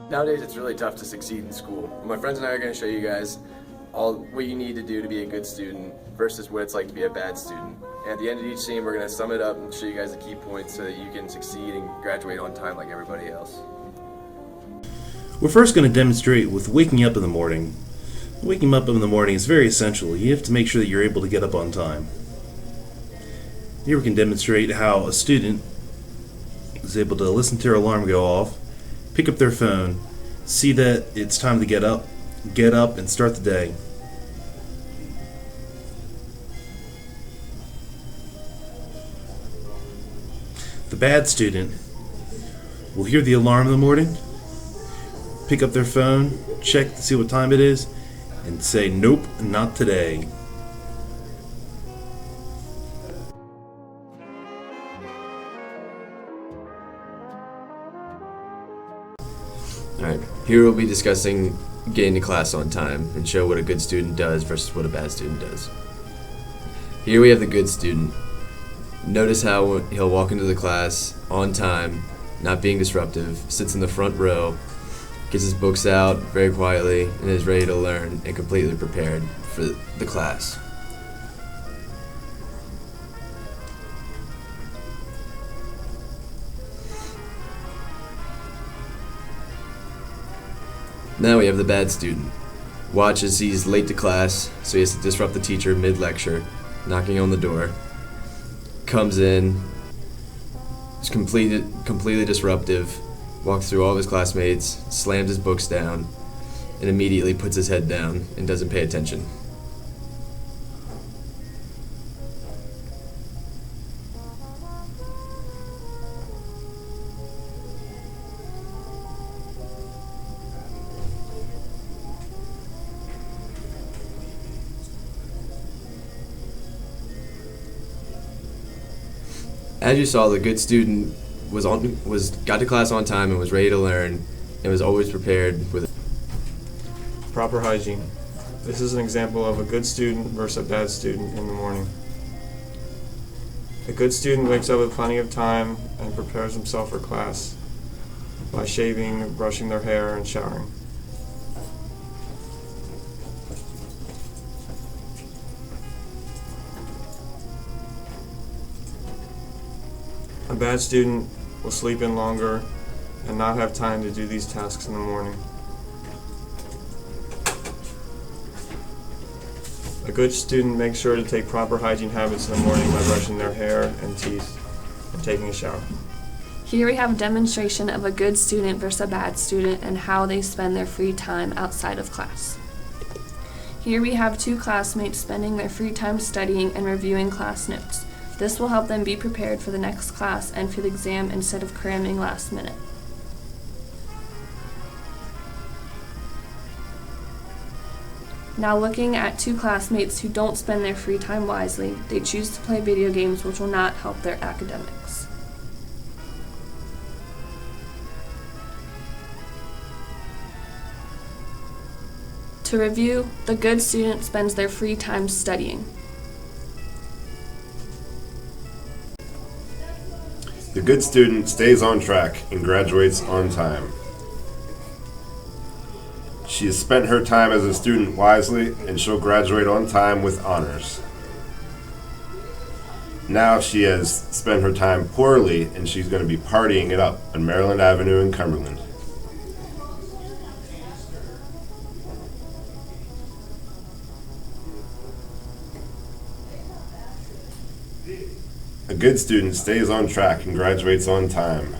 Nowadays, it's really tough to succeed in school. My friends and I are going to show you guys all what you need to do to be a good student versus what it's like to be a bad student. And at the end of each scene, we're going to sum it up and show you guys the key points so that you can succeed and graduate on time like everybody else. We're first going to demonstrate with waking up in the morning. Waking up in the morning is very essential. You have to make sure that you're able to get up on time. Here we can demonstrate how a student is able to listen to their alarm go off, pick up their phone, see that it's time to get up and start the day. The bad student will hear the alarm in the morning, pick up their phone, check to see what time it is, and say, "Nope, not today." Alright, here we'll be discussing getting to class on time and show what a good student does versus what a bad student does. Here we have the good student. Notice how he'll walk into the class on time, not being disruptive, sits in the front row, gets his books out very quietly, and is ready to learn and completely prepared for the class. Now we have the bad student. Watch as he's late to class, so he has to disrupt the teacher mid-lecture, knocking on the door. Comes in, is completely disruptive, walks through all of his classmates, slams his books down, and immediately puts his head down and doesn't pay attention. As you saw, the good student got to class on time and was ready to learn and was always prepared with Proper hygiene. This is an example of a good student versus a bad student in the morning. A good student wakes up with plenty of time and prepares himself for class by shaving, brushing their hair, and showering. A bad student will sleep in longer and not have time to do these tasks in the morning. A good student makes sure to take proper hygiene habits in the morning by brushing their hair and teeth and taking a shower. Here we have a demonstration of a good student versus a bad student and how they spend their free time outside of class. Here we have two classmates spending their free time studying and reviewing class notes. This will help them be prepared for the next class and for the exam instead of cramming last minute. Now looking at two classmates who don't spend their free time wisely, they choose to play video games which will not help their academics. To review, the good student spends their free time studying. The good student stays on track and graduates on time. She has spent her time as a student wisely, and she'll graduate on time with honors. Now she has spent her time poorly, and she's going to be partying it up on Maryland Avenue in Cumberland. A good student stays on track and graduates on time.